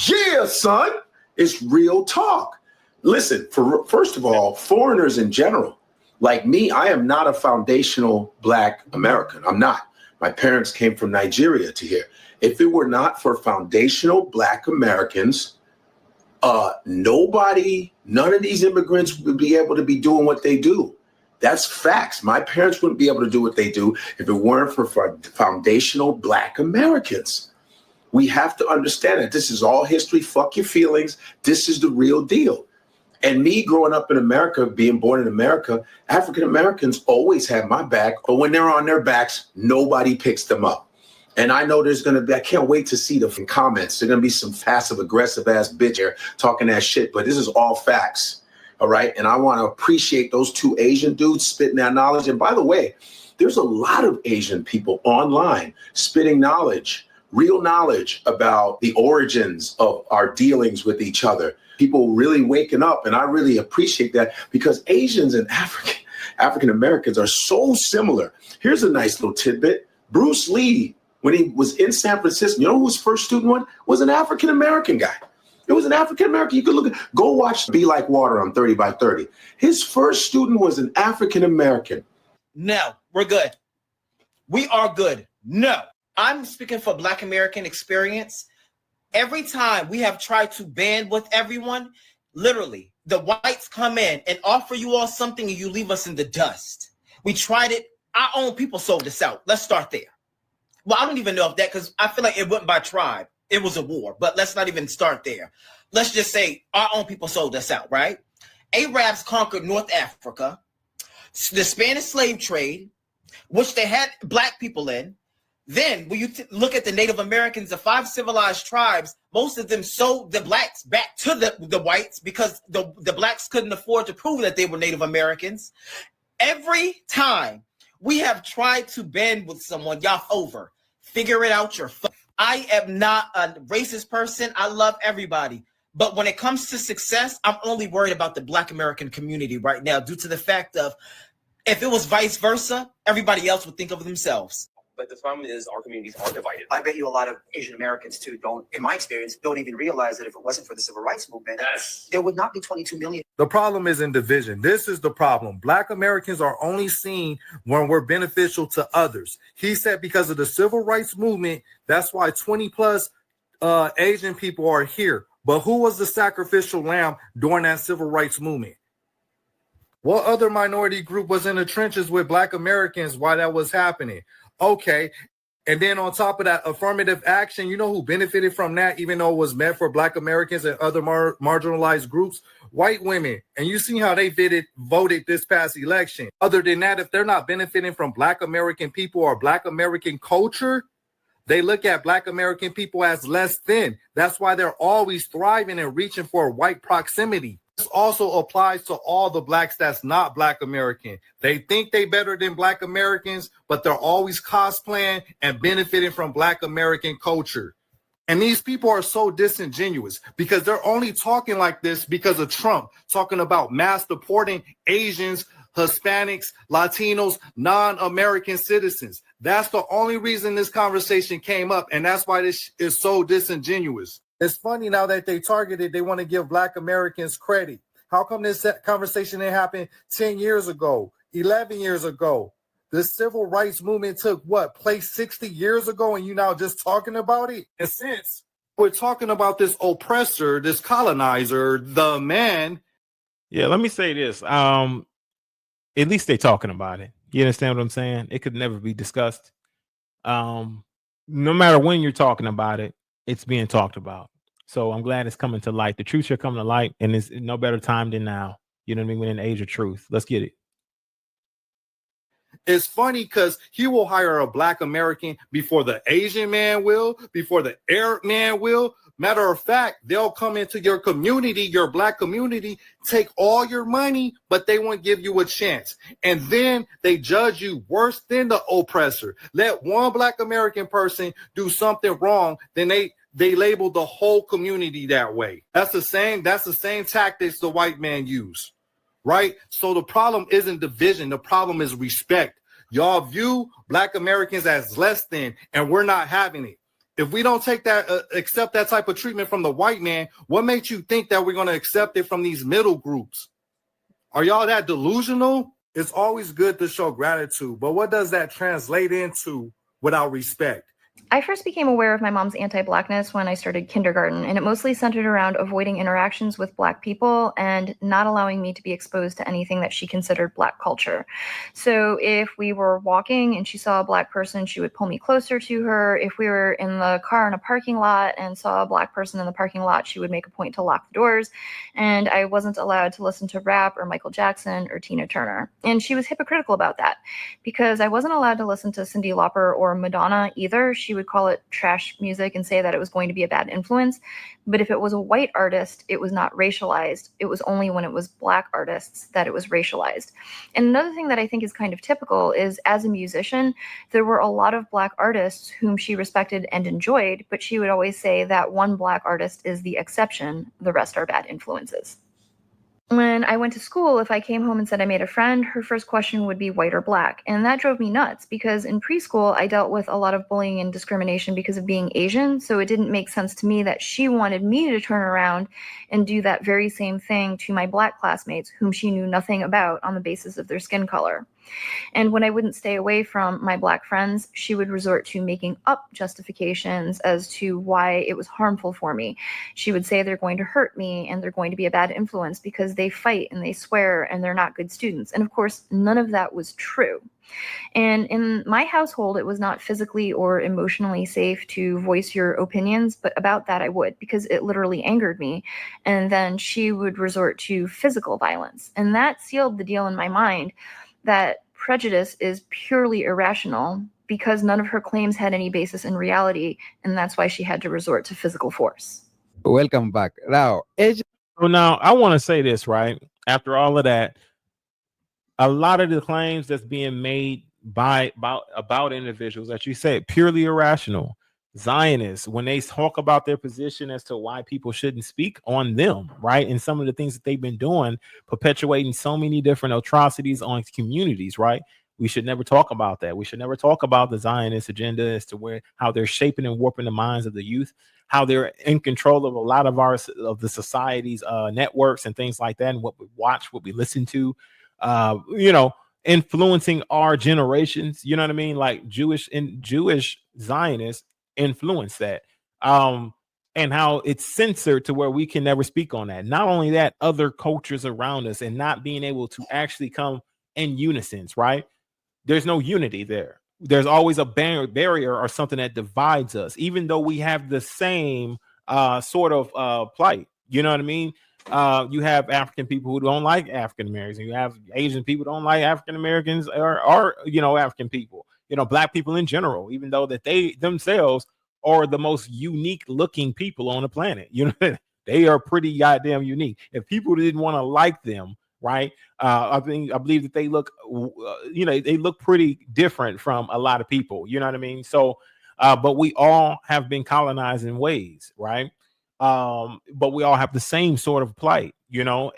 yeah, son, it's real talk. Listen, first of all, foreigners in general, like me, I am not a foundational Black American. I'm not. My parents came from Nigeria to here. If it were not for foundational Black Americans, none of these immigrants would be able to be doing what they do. That's facts. My parents wouldn't be able to do what they do if it weren't for foundational Black Americans. We have to understand that this is all history. Fuck your feelings. This is the real deal. And me growing up in America, being born in America, African Americans always have my back. But when they're on their backs, nobody picks them up. And I know there's going to be, I can't wait to see the comments. There's going to be some passive aggressive ass bitch here talking that shit. But this is all facts. All right. And I want to appreciate those two Asian dudes spitting that knowledge. And by the way, there's a lot of Asian people online spitting knowledge, real knowledge about the origins of our dealings with each other. People really waking up. And I really appreciate that because Asians and African Americans are so similar. Here's a nice little tidbit. Bruce Lee, when he was in San Francisco, you know who his first student was an African American guy. It was an African American. You could go watch Be Like Water on 30 by 30. His first student was an African American. No, we're good. We are good. No, I'm speaking for Black American experience. Every time we have tried to band with everyone, literally, the whites come in and offer you all something and you leave us in the dust. We tried it. Our own people sold us out. Let's start there. Well, I don't even know if that, because I feel like it went by tribe. It was a war, but let's not even start there. Let's just say our own people sold us out, right? Arabs conquered North Africa, the Spanish slave trade, which they had Black people in. Then when you look at the Native Americans, the 5 civilized tribes, most of them sold the Blacks back to the whites because the Blacks couldn't afford to prove that they were Native Americans. Every time we have tried to band with someone, y'all over. Figure it out yourself. I am not a racist person. I love everybody. But when it comes to success, I'm only worried about the Black American community right now due to the fact of if it was vice versa, everybody else would think of themselves. But the problem is our communities are divided. I bet you a lot of Asian Americans too don't, in my experience, don't even realize that if it wasn't for the civil rights movement, there would not be 22 million. The problem is in division. This is the problem. Black Americans are only seen when we're beneficial to others. He said because of the civil rights movement, that's why 20 plus Asian people are here. But who was the sacrificial lamb during that civil rights movement? What other minority group was in the trenches with Black Americans while that was happening? Okay. And then on top of that, affirmative action, you know who benefited from that, even though it was meant for Black Americans and other marginalized groups? White women. And you see how they voted this past election. Other than that, if they're not benefiting from Black American people or Black American culture, they look at Black American people as less than. That's why they're always thriving and reaching for white proximity. This also applies to all the Blacks that's not Black American. They think they better than Black Americans, but they're always cosplaying and benefiting from Black American culture. And these people are so disingenuous because they're only talking like this because of Trump, talking about mass deporting Asians, Hispanics, Latinos, non-American citizens. That's the only reason this conversation came up, and that's why this is so disingenuous. It's funny now that they targeted, they want to give Black Americans credit. How come this conversation didn't happen 10 years ago, 11 years ago? The civil rights movement took place 60 years ago, and you now just talking about it? And since we're talking about this oppressor, this colonizer, the man. Yeah, let me say this. At least they're talking about it. You understand what I'm saying? It could never be discussed. No matter when you're talking about it, it's being talked about. So I'm glad it's coming to light. The truth should come to light, and it's no better time than now. You know what I mean? We're in the age of truth. Let's get it. It's funny because he will hire a Black American before the Asian man will, before the Arab man will. Matter of fact, they'll come into your community, your Black community, take all your money, but they won't give you a chance. And then they judge you worse than the oppressor. Let one Black American person do something wrong, then they label the whole community that way. That's the same tactics the white man use. Right? So the problem isn't division. The problem is respect. Y'all view Black Americans as less than, and we're not having it. If we don't take that, accept that type of treatment from the white man, what makes you think that we're going to accept it from these middle groups? Are y'all that delusional? It's always good to show gratitude, but what does that translate into without respect? I first became aware of my mom's anti-Blackness when I started kindergarten, and it mostly centered around avoiding interactions with Black people and not allowing me to be exposed to anything that she considered Black culture. So if we were walking and she saw a Black person, she would pull me closer to her. If we were in the car in a parking lot and saw a Black person in the parking lot, she would make a point to lock the doors, and I wasn't allowed to listen to rap or Michael Jackson or Tina Turner. And she was hypocritical about that because I wasn't allowed to listen to Cyndi Lauper or Madonna either. She would call it trash music and say that it was going to be a bad influence. But if it was a white artist, it was not racialized. It was only when it was Black artists that it was racialized. And another thing that I think is kind of typical is as a musician, there were a lot of Black artists whom she respected and enjoyed, but she would always say that one Black artist is the exception, the rest are bad influences. When I went to school, if I came home and said I made a friend, her first question would be white or Black. And that drove me nuts because in preschool, I dealt with a lot of bullying and discrimination because of being Asian. So it didn't make sense to me that she wanted me to turn around and do that very same thing to my Black classmates, whom she knew nothing about on the basis of their skin color. And when I wouldn't stay away from my Black friends, she would resort to making up justifications as to why it was harmful for me. She would say they're going to hurt me and they're going to be a bad influence because they fight and they swear and they're not good students. And of course, none of that was true. And in my household, it was not physically or emotionally safe to voice your opinions, but about that I would, because it literally angered me. And then she would resort to physical violence. And that sealed the deal in my mind that prejudice is purely irrational because none of her claims had any basis in reality, and that's why she had to resort to physical force. Welcome back. Now, I want to say this, right? After all of that, a lot of the claims that's being made about individuals that you said purely irrational. Zionists, when they talk about their position as to why people shouldn't speak on them, right? And some of the things that they've been doing, perpetuating so many different atrocities on communities, right? We should never talk about that. We should never talk about the Zionist agenda as to how they're shaping and warping the minds of the youth, how they're in control of a lot of the society's networks and things like that, and what we watch, what we listen to, influencing our generations. You know what I mean? Like Jewish Zionists influence that. And how it's censored to where we can never speak on that. Not only that, other cultures around us and not being able to actually come in unison, right? There's no unity there. There's always a barrier or something that divides us, even though we have the same sort of plight. You know what I mean? You have African people who don't like African Americans. You have Asian people who don't like African Americans or African people. Black people in general, even though that they themselves are the most unique looking people on the planet. They are pretty goddamn unique. If people didn't want to like them, right? I believe that they look, they look pretty different from a lot of people. You know what I mean? So, but we all have been colonized in ways, right? But we all have the same sort of plight,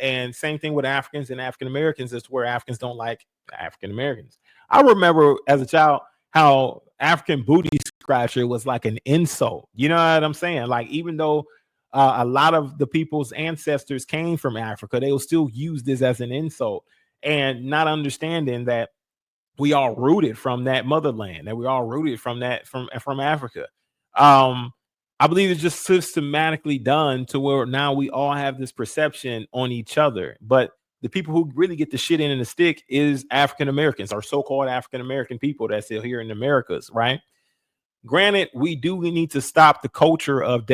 and same thing with Africans and African Americans as to where Africans don't like African Americans. I remember as a child how African booty scratcher was like an insult. You know what I'm saying? Like, even though a lot of the people's ancestors came from Africa, they will still use this as an insult, and not understanding that we all rooted from that motherland, that we all rooted from Africa. I believe it's just systematically done to where now we all have this perception on each other. But the people who really get the shit in the stick is African Americans, or so-called African American people that's still here in the Americas, right? Granted, we need to stop the culture of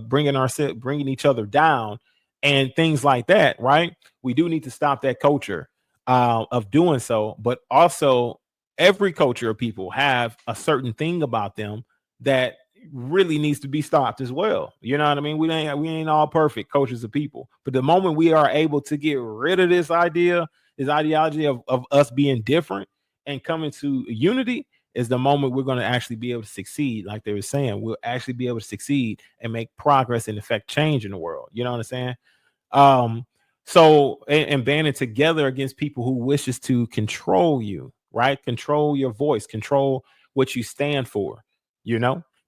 bringing each other down and things like that, right? We do need to stop that culture of doing so. But also, every culture of people have a certain thing about them that really needs to be stopped as well. You know what I mean? We ain't all perfect cultures of people, but the moment we are able to get rid of this ideology of us being different and coming to unity, is the moment we're going to actually be able to succeed. Like they were saying, we'll actually be able to succeed and make progress and affect change in the world. You know what I'm saying? So banding together against people who wishes to control you, right? Control your voice, control what you stand for,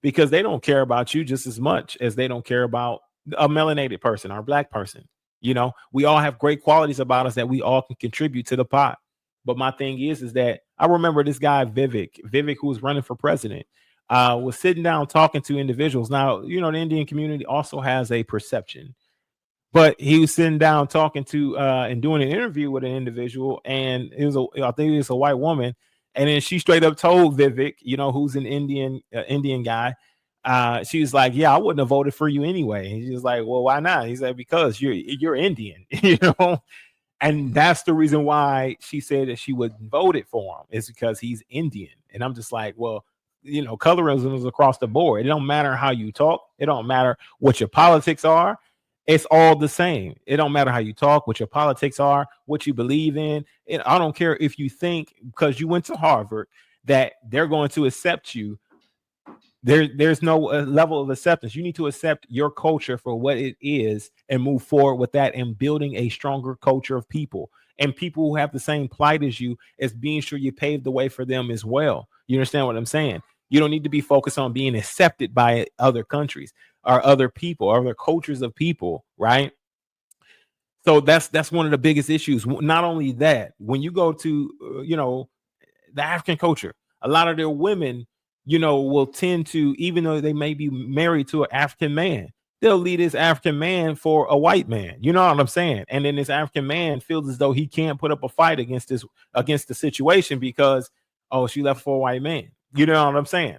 because they don't care about you just as much as they don't care about a melanated person or a black person. We all have great qualities about us that we all can contribute to the pot. But my thing is that I remember this guy, Vivek, who was running for president, was sitting down talking to individuals. Now, the Indian community also has a perception, but he was sitting down talking to and doing an interview with an individual, and I think it was a white woman. And then she straight up told Vivek, who's an Indian guy, she was like, "Yeah, I wouldn't have voted for you anyway." And she was like, "Well, why not?" He said, "Because you're Indian," And that's the reason why she said that she would vote it for him, is because he's Indian. And I'm just like, well, colorism is across the board. It don't matter how you talk. It don't matter what your politics are. It's all the same. It don't matter how you talk, what your politics are, what you believe in. I don't care if you think because you went to Harvard that they're going to accept you. There's no level of acceptance. You need to accept your culture for what it is and move forward with that, and building a stronger culture of people, and people who have the same plight as you, as being sure you pave the way for them as well. You understand what I'm saying? You don't need to be focused on being accepted by other countries or other people or other cultures of people, right? So that's one of the biggest issues. Not only that, when you go to the African culture, a lot of their women will tend to, even though they may be married to an African man, they'll leave this African man for a white man. You know what I'm saying? And then this African man feels as though he can't put up a fight against the situation because, oh, she left for a white man. You know what I'm saying?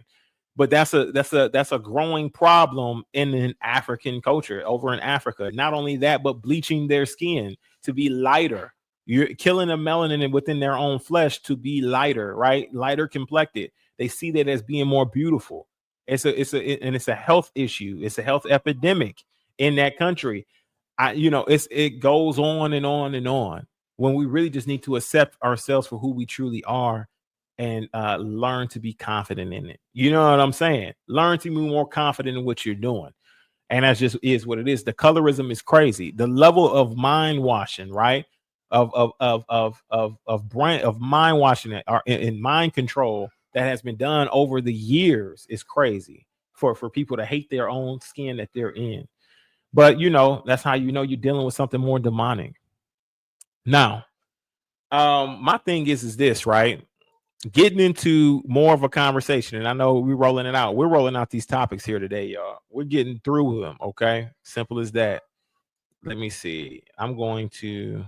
But that's a growing problem in an African culture over in Africa. Not only that, but bleaching their skin to be lighter. You're killing the melanin within their own flesh to be lighter, right? Lighter complected. They see that as being more beautiful. It's a health issue. It's a health epidemic in that country. It goes on and on and on, when we really just need to accept ourselves for who we truly are and learn to be confident in it. You know what I'm saying? Learn to be more confident in what you're doing. And that just is what it is. The colorism is crazy. The level of mind washing, right? of mind washing it or in mind control that has been done over the years is crazy for people to hate their own skin that they're in. But that's how you're dealing with something more demonic. Now, my thing is this, right? Getting into more of a conversation, and I know we're rolling it out. We're rolling out these topics here today, y'all. We're getting through them, okay? Simple as that. Let me see. I'm going to